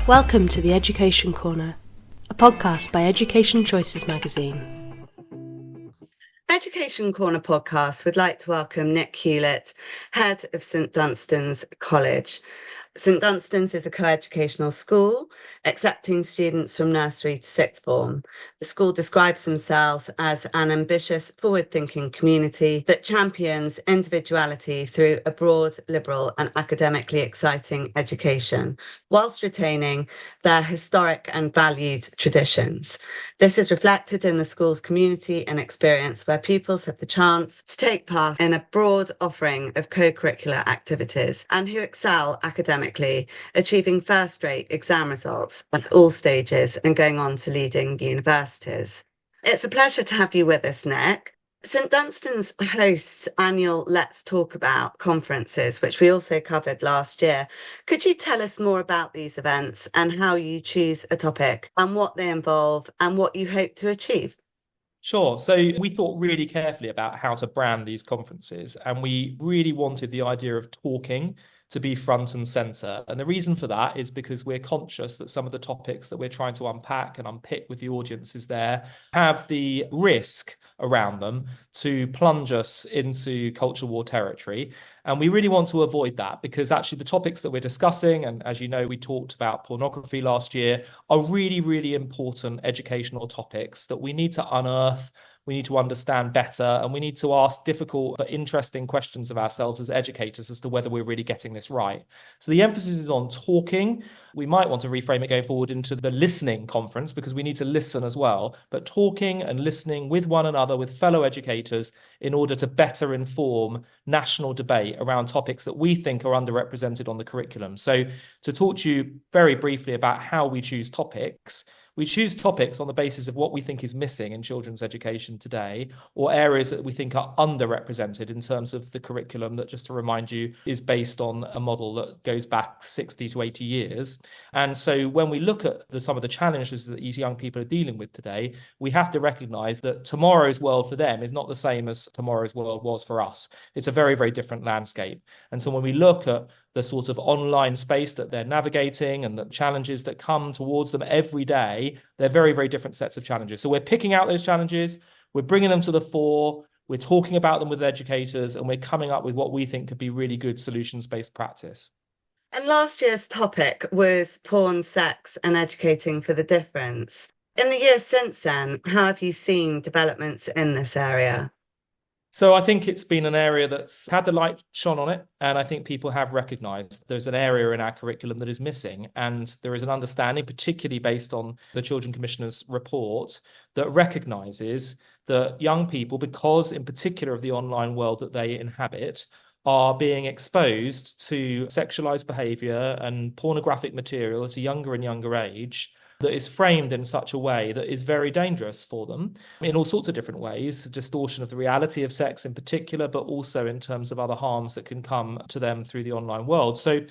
Welcome to the Education Corner, a podcast by Education Choices magazine. Education Corner podcast would like to welcome Nick Hewlett, head of St Dunstan's College. St Dunstan's is a co-educational school accepting students from nursery to sixth form. The school describes themselves as an ambitious, forward-thinking community that champions individuality through a broad, liberal and academically exciting education, whilst retaining their historic and valued traditions. This is reflected in the school's community and experience, where pupils have the chance to take part in a broad offering of co-curricular activities and who excel academically, achieving first-rate exam results at all stages and going on to leading universities. It's a pleasure to have you with us, Nick. St Dunstan's hosts annual Let's Talk About conferences, which we also covered last year. Could you tell us more about these events and how you choose a topic and what they involve and what you hope to achieve? Sure. So we thought really carefully about how to brand these conferences, and we really wanted the idea of talking to be front and center. And the reason for that is because we're conscious that some of the topics that we're trying to unpack and unpick with the audiences there have the risk around them to plunge us into culture war territory. And we really want to avoid that, because actually the topics that we're discussing, and as you know, we talked about pornography last year, are really, really important educational topics that we need to unearth. We need to understand better, and we need to ask difficult but interesting questions of ourselves as educators as to whether we're really getting this right. So the emphasis is on talking. We might want to reframe it going forward into the listening conference, because we need to listen as well, but talking and listening with one another, with fellow educators, in order to better inform national debate around topics that we think are underrepresented on the curriculum. So to talk to you very briefly about how we choose topics, we choose topics on the basis of what we think is missing in children's education today, or areas that we think are underrepresented in terms of the curriculum that, just to remind you, is based on a model that goes back 60 to 80 years. And so when we look at some of the challenges that these young people are dealing with today, we have to recognize that tomorrow's world for them is not the same as tomorrow's world was for us. It's a very, very different landscape. And so when we look at the sort of online space that they're navigating and the challenges that come towards them every day, they're very, very different sets of challenges. So we're picking out those challenges, we're bringing them to the fore, we're talking about them with educators, and we're coming up with what we think could be really good solutions-based practice. And last year's topic was porn, sex and educating for the difference. In the years since then, how have you seen developments in this area? So I think it's been an area that's had the light shone on it, and I think people have recognised there's an area in our curriculum that is missing, and there is an understanding, particularly based on the Children Commissioner's report, that recognises that young people, because in particular of the online world that they inhabit, are being exposed to sexualised behaviour and pornographic material at a younger and younger age, that is framed in such a way that is very dangerous for them in all sorts of different ways, distortion of the reality of sex in particular, but also in terms of other harms that can come to them through the online world. So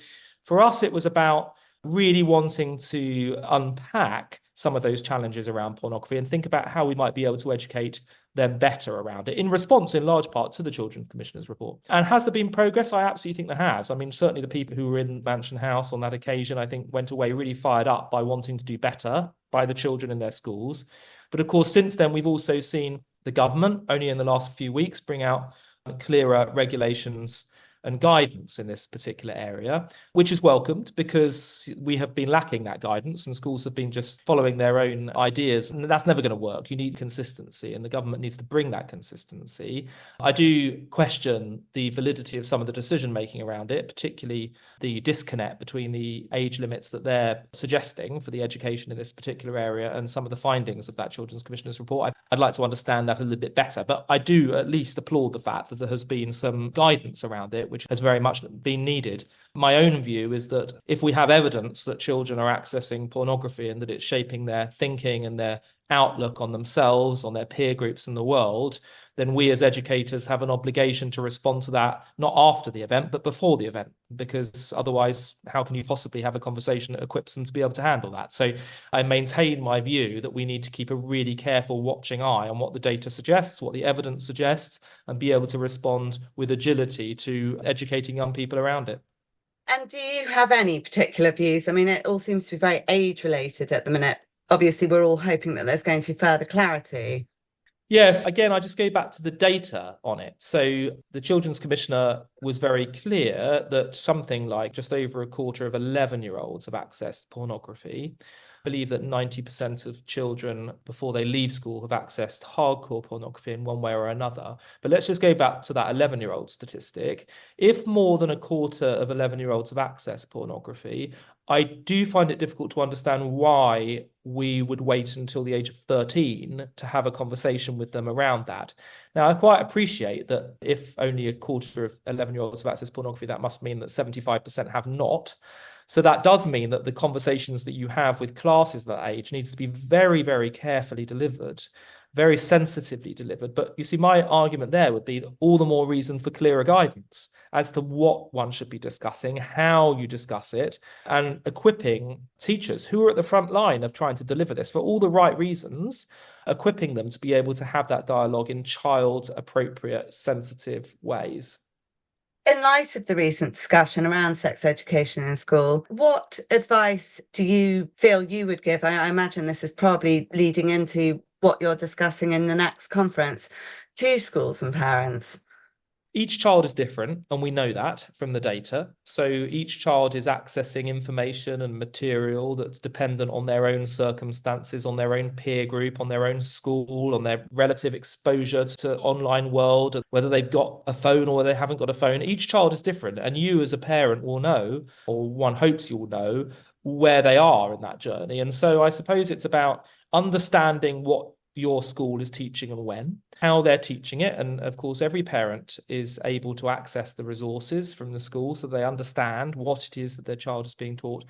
for us, it was about really wanting to unpack some of those challenges around pornography and think about how we might be able to educate them better around it, in response in large part to the Children Commissioner's report. And has there been progress? I absolutely think there has. I mean, certainly the people who were in Mansion House on that occasion, I think, went away really fired up by wanting to do better by the children in their schools. But of course, since then, we've also seen the government, only in the last few weeks, bring out clearer regulations and guidance in this particular area, which is welcomed, because we have been lacking that guidance and schools have been just following their own ideas, and that's never going to work. You need consistency, and the government needs to bring that consistency. I do question the validity of some of the decision making around it, particularly the disconnect between the age limits that they're suggesting for the education in this particular area and some of the findings of that Children's Commissioner's report. I'd like to understand that a little bit better, but I do at least applaud the fact that there has been some guidance around it, which has very much been needed. My own view is that if we have evidence that children are accessing pornography and that it's shaping their thinking and their outlook on themselves, on their peer groups and the world, then we as educators have an obligation to respond to that, not after the event, but before the event, because otherwise, how can you possibly have a conversation that equips them to be able to handle that? So I maintain my view that we need to keep a really careful watching eye on what the data suggests, what the evidence suggests, and be able to respond with agility to educating young people around it. And do you have any particular views? I mean, it all seems to be very age related at the minute. Obviously, we're all hoping that there's going to be further clarity. Yes, again, I just go back to the data on it. So the Children's Commissioner was very clear that something like just over a quarter of 11-year-olds have accessed pornography. I believe that 90% of children before they leave school have accessed hardcore pornography in one way or another. But let's just go back to that 11-year-old statistic. If more than a quarter of 11-year-olds have accessed pornography, I do find it difficult to understand why we would wait until the age of 13 to have a conversation with them around that. Now, I quite appreciate that if only a quarter of 11-year-olds have accessed pornography, that must mean that 75% have not. So that does mean that the conversations that you have with classes that age needs to be very, very carefully delivered, very sensitively delivered. But you see, my argument there would be all the more reason for clearer guidance as to what one should be discussing, how you discuss it, and equipping teachers who are at the front line of trying to deliver this for all the right reasons, equipping them to be able to have that dialogue in child-appropriate, sensitive ways. In light of the recent discussion around sex education in school, what advice do you feel you would give? I imagine this is probably leading into what you're discussing in the next conference to schools and parents. Each child is different, and we know that from the data. So each child is accessing information and material that's dependent on their own circumstances, on their own peer group, on their own school, on their relative exposure to online world, and whether they've got a phone or whether they haven't got a phone. Each child is different, and you as a parent will know, or one hopes you'll know, where they are in that journey. And so I suppose it's about understanding what your school is teaching and when, how they're teaching it. And of course, every parent is able to access the resources from the school so they understand what it is that their child is being taught,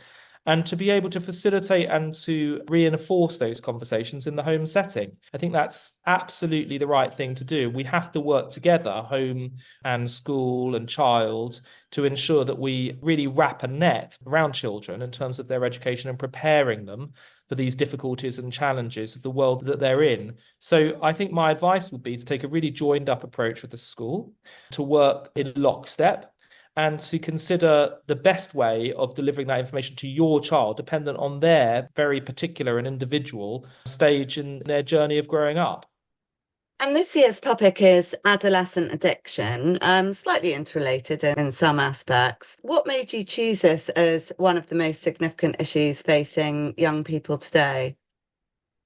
and to be able to facilitate and to reinforce those conversations in the home setting. I think that's absolutely the right thing to do. We have to work together, home and school and child, to ensure that we really wrap a net around children in terms of their education and preparing them for these difficulties and challenges of the world that they're in. So I think my advice would be to take a really joined up approach with the school, to work in lockstep, and to consider the best way of delivering that information to your child, dependent on their very particular and individual stage in their journey of growing up. And this year's topic is adolescent addiction, slightly interrelated in some aspects. What made you choose this as one of the most significant issues facing young people today?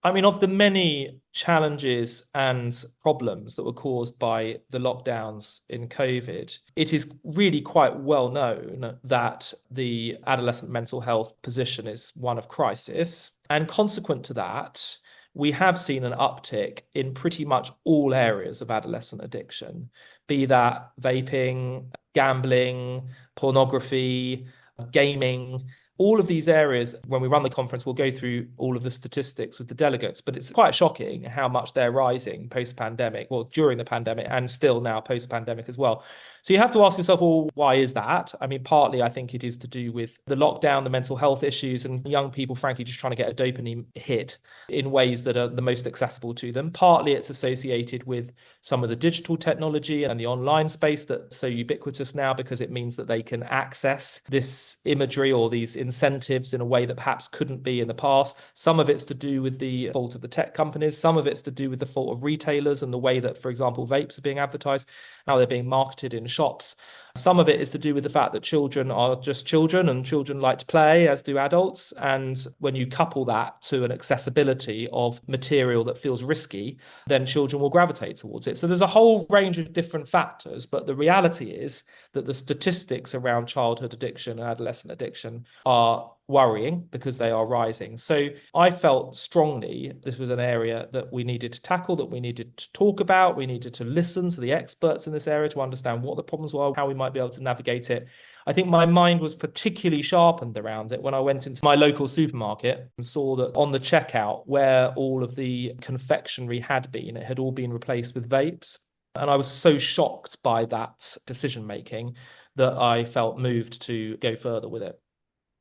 I mean, of the many challenges and problems that were caused by the lockdowns in COVID, it is really quite well known that the adolescent mental health position is one of crisis. And consequent to that, we have seen an uptick in pretty much all areas of adolescent addiction, be that vaping, gambling, pornography, gaming. All of these areas, when we run the conference, we'll go through all of the statistics with the delegates, but it's quite shocking how much they're rising post-pandemic, well, during the pandemic and still now post-pandemic as well. So you have to ask yourself, well, why is that? I mean, partly I think it is to do with the lockdown, the mental health issues, and young people, frankly, just trying to get a dopamine hit in ways that are the most accessible to them. Partly it's associated with some of the digital technology and the online space that's so ubiquitous now, because it means that they can access this imagery or these incentives in a way that perhaps couldn't be in the past. Some of it's to do with the fault of the tech companies. Some of it's to do with the fault of retailers and the way that, for example, vapes are being advertised, how they're being marketed in shops. Some of it is to do with the fact that children are just children and children like to play, as do adults. And when you couple that to an accessibility of material that feels risky, then children will gravitate towards it. So there's a whole range of different factors. But the reality is that the statistics around childhood addiction and adolescent addiction are worrying because they are rising. So I felt strongly this was an area that we needed to tackle, that we needed to talk about. We needed to listen to the experts in this area to understand what the problems were, how we might be able to navigate it. I think my mind was particularly sharpened around it when I went into my local supermarket and saw that on the checkout where all of the confectionery had been, it had all been replaced with vapes. And I was so shocked by that decision making that I felt moved to go further with it.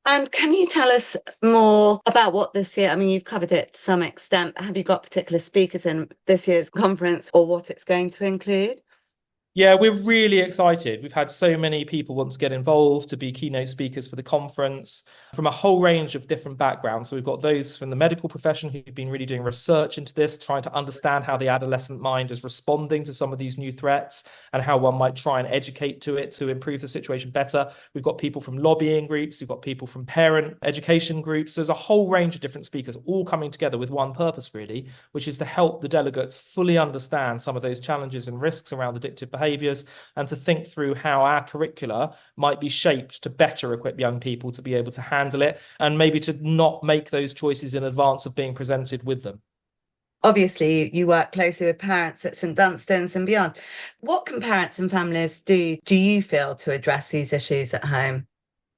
And can you tell us more about what this year, I mean, you've covered it to some extent. Have you got particular speakers in this year's conference or what it's going to include? Yeah, we're really excited. We've had so many people want to get involved, to be keynote speakers for the conference from a whole range of different backgrounds. So we've got those from the medical profession who've been really doing research into this, trying to understand how the adolescent mind is responding to some of these new threats and how one might try and educate to it to improve the situation better. We've got people from lobbying groups, we've got people from parent education groups. There's a whole range of different speakers all coming together with one purpose, really, which is to help the delegates fully understand some of those challenges and risks around addictive behaviours, and to think through how our curricula might be shaped to better equip young people to be able to handle it, and maybe to not make those choices in advance of being presented with them. Obviously, you work closely with parents at St Dunstan's and beyond. What can parents and families do you feel, to address these issues at home?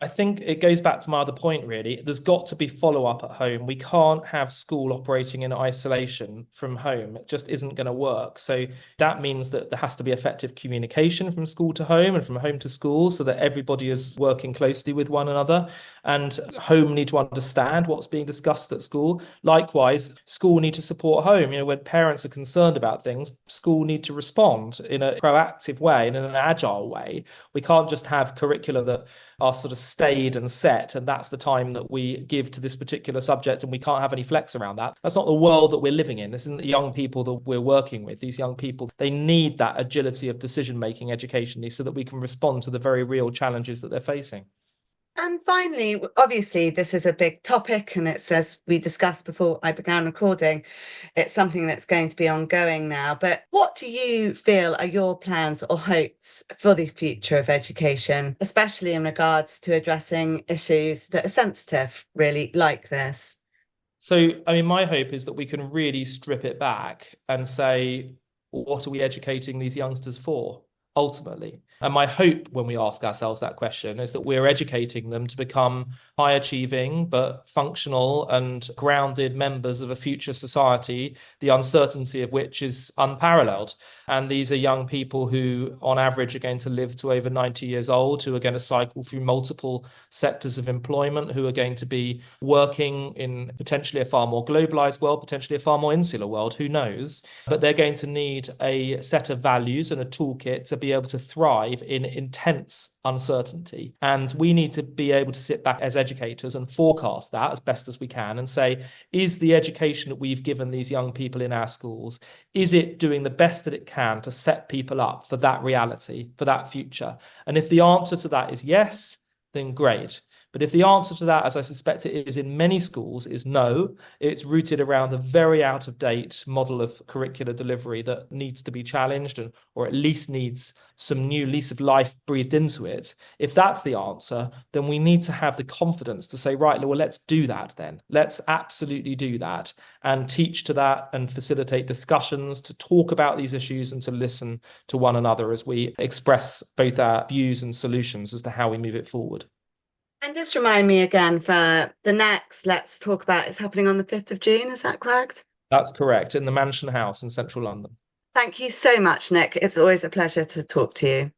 I think it goes back to my other point, really. There's got to be follow-up at home. We can't have school operating in isolation from home. It just isn't going to work. So that means that there has to be effective communication from school to home and from home to school, so that everybody is working closely with one another. And home need to understand what's being discussed at school. Likewise, school need to support home. When parents are concerned about things, school need to respond in a proactive way and in an agile way. We can't just have curricula that are sort of stayed and set, and that's the time that we give to this particular subject, and we can't have any flex around that. That's not the world that we're living in. This isn't the young people that we're working with. These young people, they need that agility of decision-making educationally so that we can respond to the very real challenges that they're facing. And finally, obviously, this is a big topic, and it's, as we discussed before I began recording, it's something that's going to be ongoing now. But what do you feel are your plans or hopes for the future of education, especially in regards to addressing issues that are sensitive, really, like this? So, I mean, my hope is that we can really strip it back and say, well, what are we educating these youngsters for, ultimately? And my hope when we ask ourselves that question is that we're educating them to become high achieving but functional and grounded members of a future society, the uncertainty of which is unparalleled. And these are young people who, on average, are going to live to over 90 years old, who are going to cycle through multiple sectors of employment, who are going to be working in potentially a far more globalized world, potentially a far more insular world, who knows? But they're going to need a set of values and a toolkit to be able to thrive in intense uncertainty. And we need to be able to sit back as educators and forecast that as best as we can and say, is the education that we've given these young people in our schools, is it doing the best that it can to set people up for that reality, for that future? And if the answer to that is yes, then great. But if the answer to that, as I suspect it is in many schools, is no, it's rooted around a very out-of-date model of curricular delivery that needs to be challenged, or at least needs some new lease of life breathed into it. If that's the answer, then we need to have the confidence to say, right, well, let's do that then. Let's absolutely do that and teach to that and facilitate discussions to talk about these issues and to listen to one another as we express both our views and solutions as to how we move it forward. And just remind me again, for the next Let's Talk About, it's happening on the 5th of June, is that correct? That's correct, in the Mansion House in central London. Thank you so much, Nick. It's always a pleasure to talk to you.